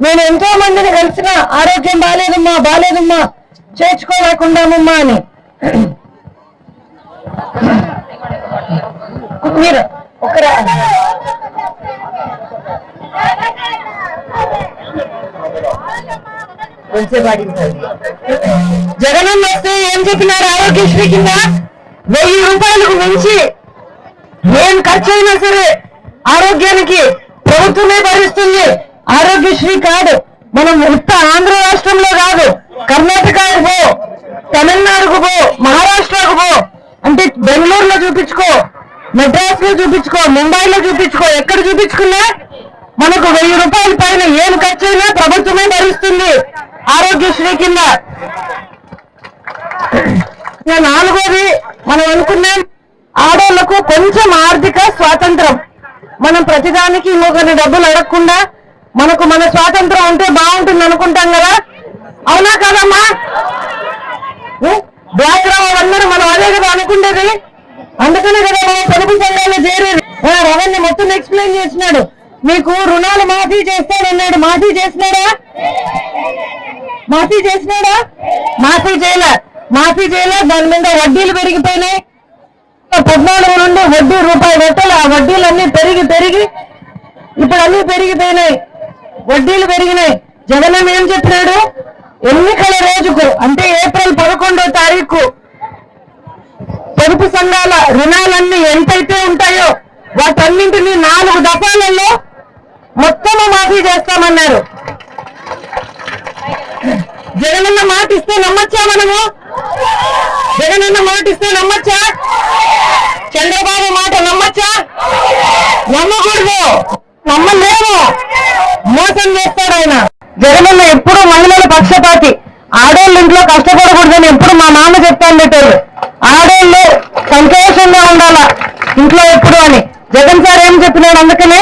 నేను ఎంతో మందిని కలిసిన ఆరోగ్యం బాలేదమ్మా చేర్చుకోలేకుండామమ్మా అని. మీరు ఒకరా జగనన్న వస్తే ఏం చెప్పినారు? ఆరోగ్యశ్రీ కింద 1000 రూపాయలకు మించి ఏం ఖర్చు అయినా సరే ఆరోగ్యానికి ప్రభుత్వమే భరిస్తుంది. ఆరోగ్యశ్రీ కార్డు మనం ఆంధ్ర రాష్ట్రంలో కాదు, కర్ణాటకకు పో, తమిళనాడుకు పో, మహారాష్ట్రకు పో, అంటే బెంగళూరులో చూపించుకో, మెడ్రాస్ లో చూపించుకో, ముంబైలో చూపించుకో, ఎక్కడ చూపించుకున్నా మనకు 1000 రూపాయల పైన ఏం ఖర్చు అయినా ప్రభుత్వమే భరిస్తుంది ఆరోగ్యశ్రీ కింద. నాలుగోది మనం అనుకున్నాం, ఆడవాళ్లకు కొంచెం ఆర్థిక స్వాతంత్రం. మనం ప్రతిదానికి ఇంకొకరిని డబ్బులు అడగకుండా మనకు మన స్వాతంత్రం ఉంటే బాగుంటుంది అనుకుంటాం కదా, అవునా కదమ్మా? డ్వాక్రా వాళ్ళందరూ మనం అదే కదా అనుకుంటేది. అందుకనే కదా మనం పొదుపు సంఘాలు చేరేది. అవన్నీ మొత్తం ఎక్స్ప్లెయిన్ చేసినాడు. మీకు రుణాలు మాఫీ చేస్తాడన్నాడు. మాఫీ చేసినాడా? మాఫీ చేయలే. దాని మీద వడ్డీలు పెరిగిపోయినాయి. 14 నుండి వడ్డీ రూపాయి పెట్టాలి. ఆ వడ్డీలన్నీ పెరిగి ఇప్పుడు అన్ని పెరిగిపోయినాయి, వడ్డీలు పెరిగినాయి. జగన్ ఏం చెప్పినాడు? ఎన్నికల రోజుకు అంటే ఏప్రిల్ 11వ తారీఖు పొదుపు సంఘాల రుణాలన్నీ ఎంతైతే ఉంటాయో వాటన్నింటినీ 4 దఫాలలో మొత్తము మాఫీ చేస్తామన్నారు. జగనన్న మాట ఇస్తే నమ్మచ్చా? మనము జగనన్న మాట ఇస్తే నమ్మచ్చా? చంద్రబాబు మాట నమ్మచ్చా? నమ్మకూడదు, నమ్మలేము. మోసం చేస్తాడు ఆయన. జగనన్న ఎప్పుడు మహిళల పక్షపాతి. ఆడోళ్ళు ఇంట్లో కష్టపడకూడదని ఎప్పుడు మా నాన్న చెప్తాను పెట్టారు. ఆడోళ్ళు సంతోషంగా ఉండాలా ఇంట్లో ఎప్పుడు అని జగన్ సార్ ఏం చెప్పినాడు? అందుకనే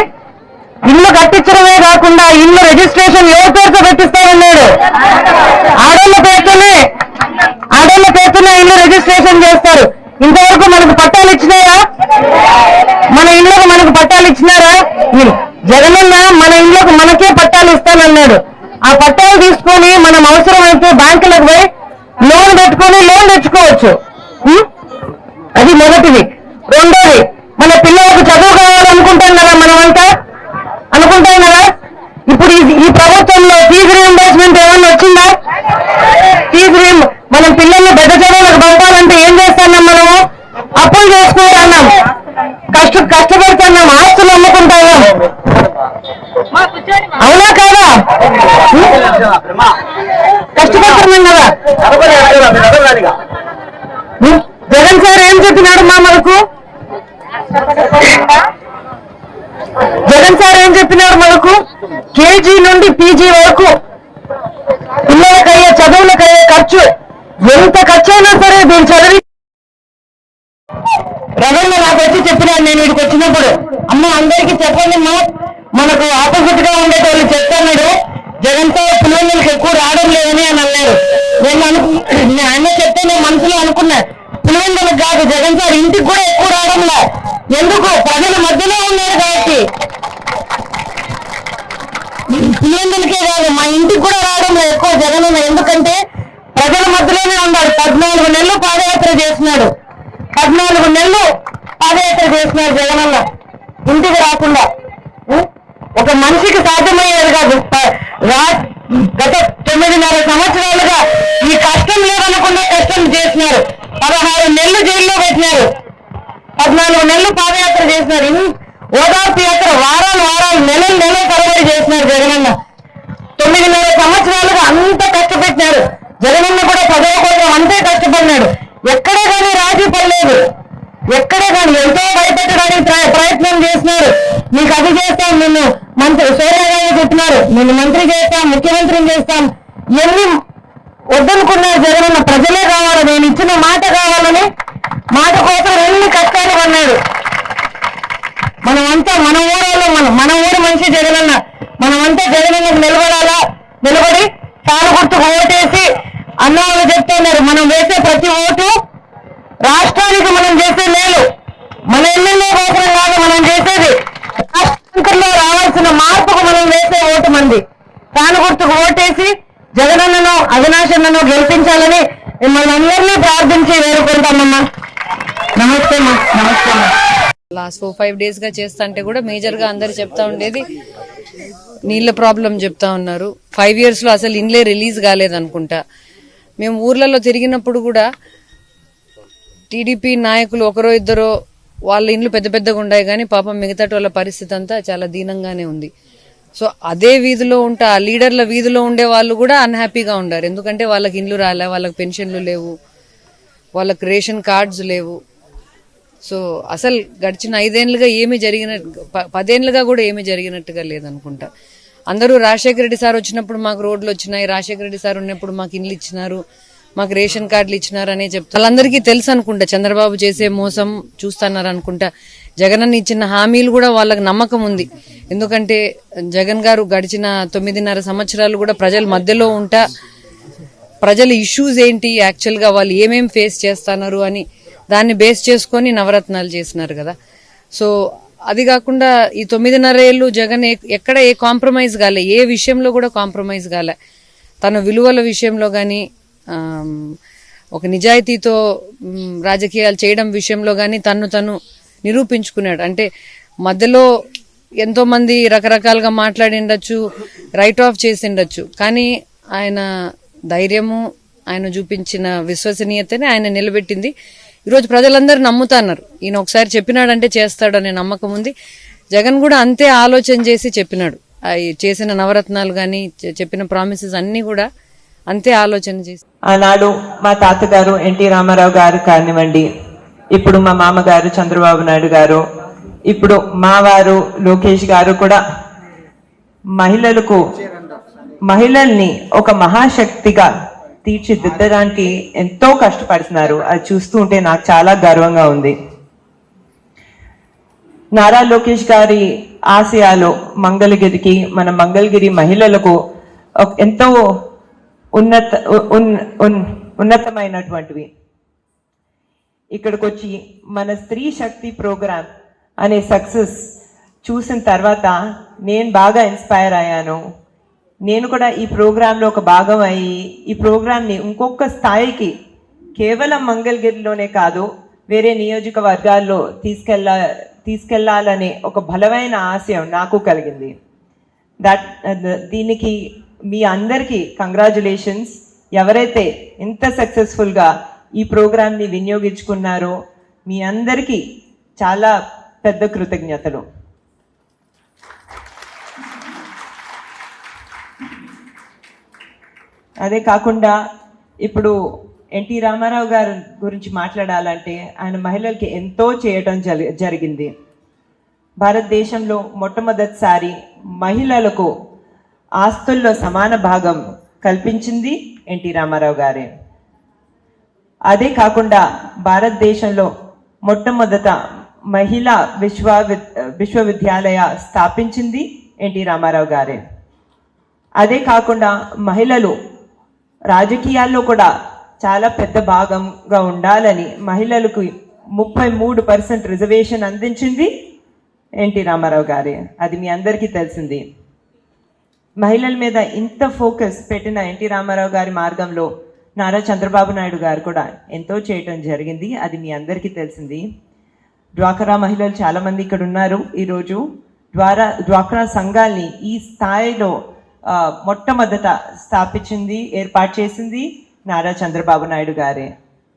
ఇల్లు కట్టించడమే కాకుండా ఇల్లు రిజిస్ట్రేషన్ ఎవరి పేరుతో పెట్టిస్తామన్నాడు. ఆడోళ్ళ పేరుతోనే ఇల్లు రిజిస్ట్రేషన్ చేస్తారు. ఇంతవరకు మనకు పట్టాలు ఇచ్చినారా? మన ఇళ్లకు మనకు పట్టాలు ఇచ్చినారా? జగనన్న మన ఇళ్లకు మనకే పట్టాలు ఇస్తానన్నాడు. ఆ పట్టాలు తీసుకొని మనం అవసరమైతే బ్యాంకులకు పోయి లోన్ పెట్టుకొని లోన్ తెచ్చుకోవచ్చు. అది మొదటిది. రెండోది, మన పిల్లలకు చదువు కావాలనుకుంటాం కదా, మనమంతా అనుకుంటాం కదా. ఇప్పుడు ఈ ప్రభుత్వంలో ఫీజు రీఎంబర్స్మెంట్ ఏమన్నా వచ్చిందా? మనం పిల్లల్ని పెద్ద చదువులకు పంపాలంటే ఏం చేస్తున్నాం? మనము అప్పులు చేసుకుంటున్నాం, కష్టపడుతున్నాం, ఆస్తులు అమ్ముకుంటున్నాం. అవునా కాదా? కష్టపడుతున్నాం కదా. జగన్ సార్ ఏం చెప్పినాడు మనకు? కేజీ నుండి పీజీ వరకు పిల్లలకయ్యే చదువులకయ్యే ఖర్చు ఎంత ఖర్చు అయినా సరే దీన్ని చదివి రవీంద్ర నాకు వచ్చి చెప్పినాడు. నేను ఇక్కడికి వచ్చినప్పుడు, అమ్మ అందరికీ చెప్పండి, మనకు ఆపోజిట్ గా ఉండేటోళ్ళు చెప్తున్నాడు జగన్ సార్ పిల్లలకి ఎక్కువ రావడం లేదని అని అన్నారు. నేను ఆయన చెప్తే నేను మనసులో అనుకున్నా, పిల్లలకు కాదు జగన్ సార్ ఇంటికి కూడా ఎక్కువ రావడంలా. ఎందుకు? ప్రజల మధ్యలో ఉన్నారు కాబట్టి. పిల్లలకే కాదు మా ఇంటికి కూడా రావడంలో ఎక్కువ జగన్. ఎందుకంటే ప్రజల మధ్యలోనే ఉన్నాడు. 14 నెలలు పాదయాత్ర చేసినాడు. 14 నెలలు పాదయాత్ర చేసినాడు జగనన్న ఇంటికి రాకుండా. ఒక మనిషికి సాధ్యమయ్యేది కాదు. గత 9.5 సంవత్సరాలుగా ఈ కష్టం లేదనకుండా కష్టం చేసినారు. 16 నెలలు జైల్లో పెట్టినారు. 14 నెలలు పాదయాత్ర చేసినారు. ఓదార్పు యాత్ర వారాలు నెలలు తరబడి చేసినారు జగనన్న. 9.5 సంవత్సరాలుగా అంత కష్టపెట్టినారు. జగనన్న కూడా 10వ కోసం అంతే కష్టపడినాడు. ఎక్కడే కానీ రాజీ పడలేదు. ఎక్కడే కానీ ఎంతో భయపెట్టడానికి ప్రయత్నం చేసినారు. నీకు అది చేస్తాం, నిన్ను మంత్రి సోనియా గాంధీ చెప్పినారు, నిన్ను మంత్రి చేస్తాం, ముఖ్యమంత్రిని చేస్తాం, ఇవన్నీ వద్దనుకున్నారు జగనన్న. ప్రజలే కావాలి, నేను ఇచ్చిన మాట కావాలని మాట కోసం ఎన్ని కష్టాలు పడినాడు. మనమంతా మన ఊళ్ళో మన ఊరు మనిషి జగనన్న. మనమంతా జగనన్నకు నిలబడి తాను గుర్తుకు ఓటేసి అన్నవాళ్ళు చెప్తున్నారు, మనం వేసే ప్రతి ఓటు రాష్ట్రానికి మనం చేసే మేలు. మన ఎమ్మెల్యే కోసం కాదు మనం చేసేది, రాష్ట్రంలో రావాల్సిన మార్పుకు మనం వేసే ఓటు మంది. ఫ్యాన్ గుర్తుకు ఓటేసి జగనన్నను అవినాష్ అన్నను గెలిపించాలని మిమ్మల్ని అందరినీ ప్రార్థించి వేడుకుంటామమ్మా. నమస్తే అమ్మా. నమస్తే అమ్మా. లాస్ట్ 4-5 days గా చేస్తా కూడా మేజర్ గా అందరు చెప్తా ఉండేది నీళ్ళ ప్రాబ్లం చెప్తా ఉన్నారు. 5 years లో అసలు ఇండ్లే రిలీజ్ కాలేదనుకుంటా. మేము ఊర్లలో తిరిగినప్పుడు కూడా టీడీపీ నాయకులు ఒకరో ఇద్దరో వాళ్ళ ఇండ్లు పెద్ద పెద్దగా ఉన్నాయి, కానీ పాపం మిగతా వాళ్ళ పరిస్థితి అంతా చాలా దీనంగానే ఉంది. సో అదే వీధిలో ఉంటే ఆ లీడర్ల వీధిలో ఉండే వాళ్ళు కూడా అన్హ్యాపీగా ఉండారు. ఎందుకంటే వాళ్ళకి ఇండ్లు రాలే, వాళ్ళకి పెన్షన్లు లేవు, వాళ్ళకి రేషన్ కార్డ్స్ లేవు. సో అసలు గడిచిన 5 ఏళ్లుగా ఏమి జరిగిన 10 ఏళ్లుగా కూడా ఏమీ జరిగినట్టుగా లేదనుకుంటా. అందరూ రాజశేఖర రెడ్డి సార్ వచ్చినప్పుడు మాకు రోడ్లు వచ్చినాయి, రాజశేఖర రెడ్డి సార్ ఉన్నప్పుడు మాకు ఇండ్లు ఇచ్చినారు, మాకు రేషన్ కార్డులు ఇచ్చినారు అనే చెప్తారు. వాళ్ళందరికీ తెలుసు అనుకుంటా చంద్రబాబు చేసే మోసం చూస్తున్నారు అనుకుంటా. జగన్ అన్న ఇచ్చిన హామీలు కూడా వాళ్ళకి నమ్మకం ఉంది. ఎందుకంటే జగన్ గారు గడిచిన 9.5 సంవత్సరాలు కూడా ప్రజల మధ్యలో ఉంటా ప్రజల ఇష్యూస్ ఏంటి, యాక్చువల్ గా వాళ్ళు ఏమేం ఫేస్ చేస్తున్నారు అని దాన్ని బేస్ చేసుకొని నవరత్నాలు చేసినారు కదా. సో అది కాకుండా ఈ 9.5 ఏళ్ళు జగన్ ఎక్కడ ఏ కాంప్రమైజ్ కాలే, ఏ విషయంలో కూడా కాంప్రమైజ్ కాలే. తన విలువల విషయంలో కానీ ఒక నిజాయితీతో రాజకీయాలు చేయడం విషయంలో కానీ తను నిరూపించుకున్నాడు. అంటే మధ్యలో ఎంతో మంది రకరకాలుగా మాట్లాడిండొచ్చు, రైట్ ఆఫ్ చేసిండొచ్చు, కానీ ఆయన ధైర్యము, ఆయన చూపించిన విశ్వసనీయతనే ఆయన నిలబెట్టింది. ఈరోజు ప్రజలందరూ నమ్ముతున్నారు. ఈయన ఒకసారి చెప్పినాడంటే చేస్తాడు అనే నమ్మకం ఉంది. జగన్ కూడా అంతే ఆలోచన చేసి చెప్పినాడు. చేసిన నవరత్నాలు కానీ చెప్పిన ప్రామిసెస్ అన్ని కూడా అంతే ఆలోచన చేసి. ఆనాడు మా తాతగారు ఎన్టీ రామారావు గారు కానివ్వండి, ఇప్పుడు మా మామగారు చంద్రబాబు నాయుడు గారు, ఇప్పుడు మా వారు లోకేష్ గారు కూడా మహిళల్ని ఒక మహాశక్తిగా తీర్చిదిద్దడానికి ఎంతో కష్టపడుతున్నారు. అది చూస్తూ ఉంటే నాకు చాలా గర్వంగా ఉంది. నారా లోకేష్ గారి ఆశయాలు మన మంగళగిరి మహిళలకు ఎంతో ఉన్నతమైనటువంటివి. ఇక్కడికి వచ్చి మన స్త్రీ శక్తి ప్రోగ్రామ్ అనే సక్సెస్ చూసిన తర్వాత నేను బాగా ఇన్స్పైర్ అయ్యాను. నేను కూడా ఈ ప్రోగ్రాంలో ఒక భాగం అయ్యి ఈ ప్రోగ్రాంని ఇంకొక స్థాయికి కేవలం మంగళగిరిలోనే కాదు వేరే నియోజకవర్గాల్లో తీసుకెళ్లాలనే ఒక బలమైన ఆశయం నాకు కలిగింది. దీనికి మీ అందరికీ కంగ్రాచులేషన్స్. ఎవరైతే ఇంత సక్సెస్ఫుల్గా ఈ ప్రోగ్రాంని వినియోగించుకున్నారో మీ అందరికీ చాలా పెద్ద కృతజ్ఞతలు. అదే కాకుండా ఇప్పుడు ఎన్టీ రామారావు గారి గురించి మాట్లాడాలంటే ఆయన మహిళలకి ఎంతో చేయటం జరిగింది. భారతదేశంలో మొట్టమొదటిసారి మహిళలకు ఆస్తుల్లో సమాన భాగం కల్పించింది ఎన్టీ రామారావు గారే. అదే కాకుండా భారతదేశంలో మొట్టమొదట మహిళా విశ్వవిద్యాలయ స్థాపించింది ఎన్టీ రామారావు గారే. అదే కాకుండా మహిళలు రాజకీయాల్లో కూడా చాలా పెద్ద భాగంగా ఉండాలని మహిళలకు 33% రిజర్వేషన్ అందించింది ఎన్టీ రామారావు గారే. అది మీ అందరికీ తెలిసింది. మహిళల మీద ఇంత ఫోకస్ పెట్టిన ఎన్టీ రామారావు గారి మార్గంలో నారా చంద్రబాబు నాయుడు గారు కూడా ఎంతో చేయటం జరిగింది. అది మీ అందరికీ తెలిసింది. డ్వాక్రా మహిళలు చాలా మంది ఇక్కడ ఉన్నారు. ఈరోజు డ్వాక్రా సంఘాల్ని ఈ స్థాయిలో మొట్టమొదట ఏర్పాటు చేసింది నారా చంద్రబాబు నాయుడు గారే.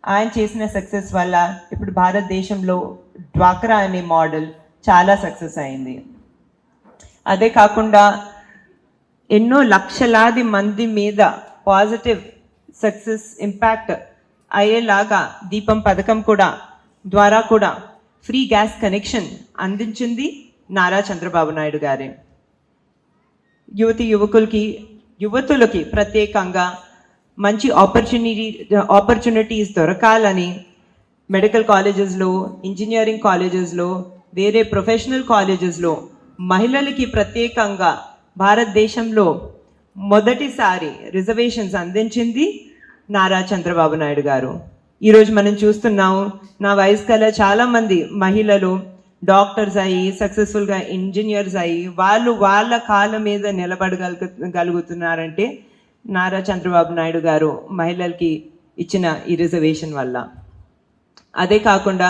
ఆయన చేసిన సక్సెస్ వల్ల ఇప్పుడు భారతదేశంలో డ్వాక్రా అనే మోడల్ చాలా సక్సెస్ అయింది. అదే కాకుండా ఎన్నో లక్షలాది మంది మీద పాజిటివ్ సక్సెస్ ఇంపాక్ట్ అయ్యేలాగా దీపం పథకం ద్వారా కూడా ఫ్రీ గ్యాస్ కనెక్షన్ అందించింది నారా చంద్రబాబు నాయుడు గారే. యువతులకి ప్రత్యేకంగా మంచి ఆపర్చునిటీస్ దొరకాలని మెడికల్ కాలేజెస్లో, ఇంజనీరింగ్ కాలేజెస్లో, వేరే ప్రొఫెషనల్ కాలేజెస్లో మహిళలకి ప్రత్యేకంగా భారతదేశంలో మొదటిసారి రిజర్వేషన్స్ అందించింది నారా చంద్రబాబు నాయుడు గారు. ఈరోజు మనం చూస్తున్నాం, నా వయసు గల చాలా మంది మహిళలు డాక్టర్స్ అయ్యి సక్సెస్ఫుల్గా ఇంజనీర్స్ అయ్యి వాళ్ళు వాళ్ళ కాళ్ళ మీద నిలబడగలుగుతున్నారంటే నారా చంద్రబాబు నాయుడు గారు మహిళలకి ఇచ్చిన ఈ రిజర్వేషన్ వల్ల. అదే కాకుండా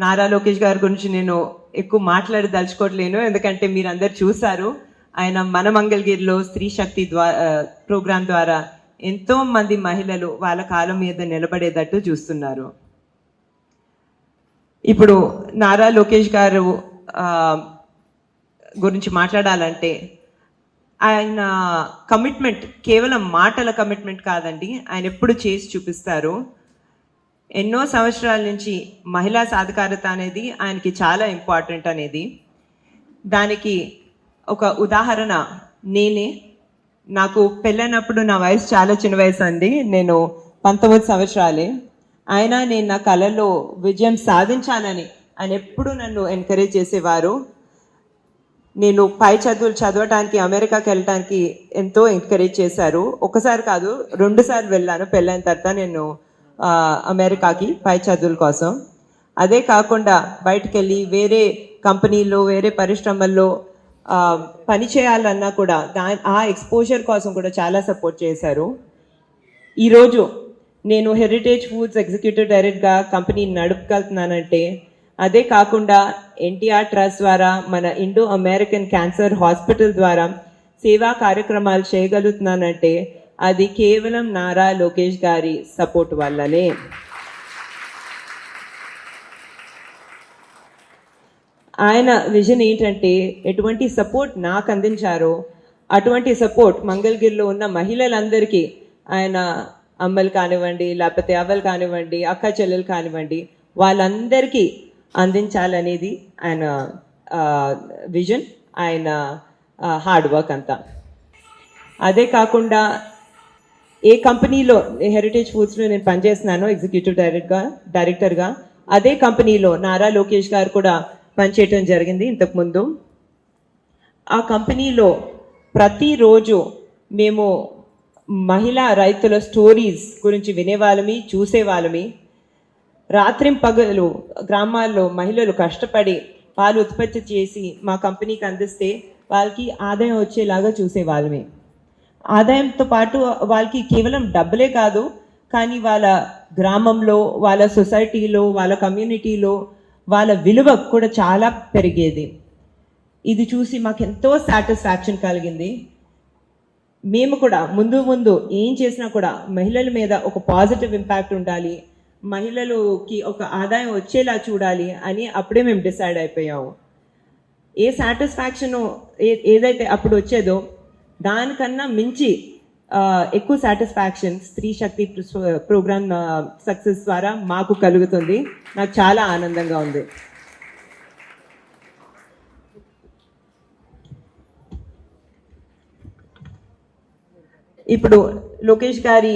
నారా లోకేష్ గారి గురించి నేను ఎక్కువ మాట్లాడదలుచుకోవట్లేను, ఎందుకంటే మీరు అందరు చూసారు. ఆయన మన మంగళగిరిలో స్త్రీ శక్తి ప్రోగ్రాం ద్వారా ఎంతో మంది మహిళలు వాళ్ళ కాళ్ళ మీద నిలబడేటట్టు చూస్తున్నారు. ఇప్పుడు నారా లోకేష్ గారు గురించి మాట్లాడాలంటే ఆయన కమిట్మెంట్ కేవలం మాటల కమిట్మెంట్ కాదండి, ఆయన ఎప్పుడు చేసి చూపిస్తారు. ఎన్నో సంవత్సరాల నుంచి మహిళా సాధికారత అనేది ఆయనకి చాలా ఇంపార్టెంట్ అనేది. దానికి ఒక ఉదాహరణ నేనే. నాకు పెళ్ళైనప్పుడు నా వయసు చాలా చిన్న వయసు అండి, నేను 19 సంవత్సరాలే. అయినా నేను నా కళలో విజయం సాధించాలని ఆయన ఎప్పుడు నన్ను ఎంకరేజ్ చేసేవారు. నేను పై చదువులు చదవటానికి అమెరికాకి వెళ్ళటానికి ఎంతో ఎంకరేజ్ చేశారు. ఒకసారి కాదు 2 సార్లు వెళ్ళాను పెళ్ళైన తర్వాత నేను అమెరికాకి పై చదువుల కోసం. అదే కాకుండా బయటకు వెళ్ళి వేరే కంపెనీలో వేరే పరిశ్రమల్లో పని చేయాలన్నా కూడా ఆ ఎక్స్పోజర్ కోసం కూడా చాలా సపోర్ట్ చేశారు. ఈరోజు నేను హెరిటేజ్ ఫుడ్స్ ఎగ్జిక్యూటివ్ డైరెక్టర్గా కంపెనీని నడుపుకెళ్తున్నానంటే, అదే కాకుండా ఎన్టీఆర్ ట్రస్ట్ ద్వారా మన ఇండో అమెరికన్ క్యాన్సర్ హాస్పిటల్ ద్వారా సేవా కార్యక్రమాలు చేయగలుగుతున్నానంటే అది కేవలం నారా లోకేష్ గారి సపోర్ట్ వల్లనే. ఆయన విజన్ ఏంటంటే ఎటువంటి సపోర్ట్ నాకు అందించారో అటువంటి సపోర్ట్ మంగళగిరిలో ఉన్న మహిళలందరికీ, ఆయన అమ్మలు కానివ్వండి, లేకపోతే అవ్వలు కానివ్వండి, అక్క చెల్లెలు కానివ్వండి, వాళ్ళందరికీ అందించాలనేది ఆయన విజన్, ఆయన హార్డ్ వర్క్ అంతా. అదే కాకుండా ఏ కంపెనీలో హెరిటేజ్ ఫుడ్స్లో నేను పనిచేస్తున్నానో ఎగ్జిక్యూటివ్ డైరెక్టర్గా, అదే కంపెనీలో నారా లోకేష్ గారు కూడా పనిచేయటం జరిగింది ఇంతకుముందు. ఆ కంపెనీలో ప్రతిరోజు మేము మహిళా రైతుల స్టోరీస్ గురించి వినేవాళ్ళమి, చూసేవాళ్ళమి. రాత్రింపగలు గ్రామాల్లో మహిళలు కష్టపడి పాలు ఉత్పత్తి చేసి మా కంపెనీకి అందిస్తే వాళ్ళకి ఆదాయం వచ్చేలాగా చూసేవాళ్ళమి. ఆదాయంతో పాటు వాళ్ళకి కేవలం డబ్బులే కాదు, కానీ వాళ్ళ గ్రామంలో, వాళ్ళ సొసైటీలో, వాళ్ళ కమ్యూనిటీలో వాళ్ళ విలువ కూడా చాలా పెరిగేది. ఇది చూసి మాకు ఎంతో సాటిస్ఫాక్షన్ కలిగింది. మేము కూడా ముందు ఏం చేసినా కూడా మహిళల మీద ఒక పాజిటివ్ ఇంపాక్ట్ ఉండాలి, మహిళలకి ఒక ఆదాయం వచ్చేలా చూడాలి అని అప్పుడే మేము డిసైడ్ అయిపోయాము. ఏ సాటిస్ఫాక్షన్ ఏదైతే అప్పుడు వచ్చేదో దానికన్నా మించి ఎక్కువ సాటిస్ఫాక్షన్ స్త్రీ శక్తి ప్రోగ్రామ్ సక్సెస్ ద్వారా మాకు కలుగుతుంది. నాకు చాలా ఆనందంగా ఉంది. ఇప్పుడు లోకేష్ గారి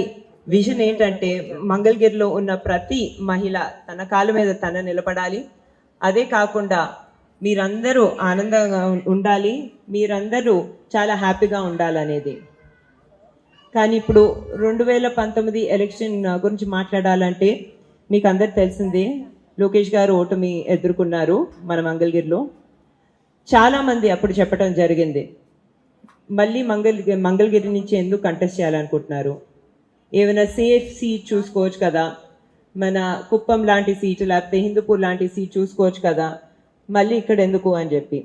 విజన్ ఏంటంటే మంగళగిరిలో ఉన్న ప్రతి మహిళ తన కాళ్ళ మీద తన నిలబడాలి. అదే కాకుండా మీరందరూ ఆనందంగా ఉండాలి, మీరందరూ చాలా హ్యాపీగా ఉండాలనేది. కానీ ఇప్పుడు 2019 ఎలక్షన్ గురించి మాట్లాడాలంటే మీకు అందరు తెలిసిందే, లోకేష్ గారు ఓటమి ఎదుర్కొన్నారు మన మంగళగిరిలో. చాలామంది అప్పుడు చెప్పడం జరిగింది, మళ్ళీ మంగళగిరి నుంచి ఎందుకు కంటెస్ట్ చేయాలనుకుంటున్నారు, ఏమైనా సేఫ్ సీట్ చూసుకోవచ్చు కదా, మన కుప్పం లాంటి సీటు లేకపోతే హిందూపూర్ లాంటి సీట్ చూసుకోవచ్చు కదా, మళ్ళీ ఇక్కడ ఎందుకు అని చెప్పి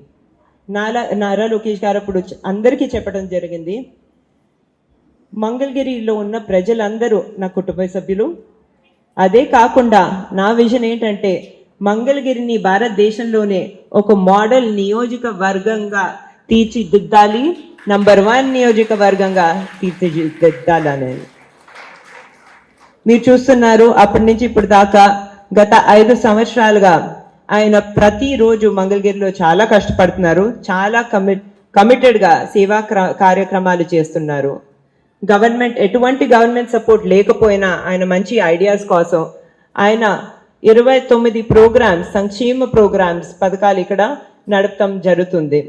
నారా లోకేష్ గారు అప్పుడు అందరికీ చెప్పడం జరిగింది, మంగళగిరిలో ఉన్న ప్రజలందరూ నా కుటుంబ సభ్యులు. అదే కాకుండా నా విజన్ ఏంటంటే మంగళగిరిని భారతదేశంలోనే ఒక మోడల్ నియోజకవర్గంగా తీర్చిదిద్దాలి, నంబర్ 1 నియోజకవర్గంగా తీర్చిదిద్దాలనేది. మీరు చూస్తున్నారు అప్పటి నుంచి ఇప్పుడు దాకా గత 5 సంవత్సరాలుగా ఆయన ప్రతిరోజు మంగళగిరిలో చాలా కష్టపడుతున్నారు, చాలా కమిటెడ్గా సేవా కార్యక్రమాలు చేస్తున్నారు. ఎటువంటి గవర్నమెంట్ సపోర్ట్ లేకపోయినా ఆయన మంచి ఐడియాస్ కోసం ఆయన 29 ప్రోగ్రామ్స్, సంక్షేమ ప్రోగ్రామ్స్, పథకాలు ఇక్కడ నడపడం జరుగుతుంది.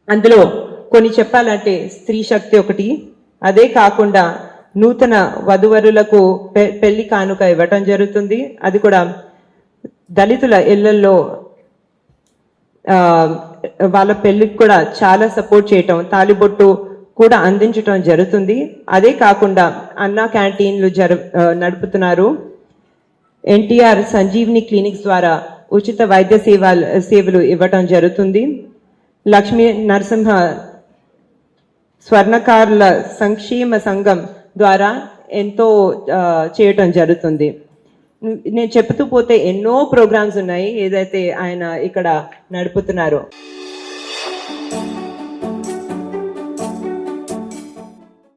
అందులో కొన్ని చెప్పాలంటే స్త్రీ శక్తి ఒకటి. అదే కాకుండా నూతన వధువరులకు పెళ్లి కానుక ఇవ్వటం జరుగుతుంది. అది కూడా దళితుల ఇళ్లలో వాళ్ళ పెళ్లికి కూడా చాలా సపోర్ట్ చేయటం, తాలిబొట్టు కూడా అందించటం జరుగుతుంది. అదే కాకుండా అన్నా క్యాంటీన్లు నడుపుతున్నారు. ఎన్టీఆర్ సంజీవిని క్లినిక్స్ ద్వారా ఉచిత వైద్య సేవలు ఇవ్వటం జరుగుతుంది. లక్ష్మీ నరసింహ స్వర్ణకారుల సంక్షేమ సంఘం ద్వారా ఎంతో చేయటం జరుగుతుంది. నేను చెప్తూ పోతే ఎన్నో ప్రోగ్రామ్స్ ఉన్నాయి ఏదైతే ఆయన ఇక్కడ నడుపుతున్నారు.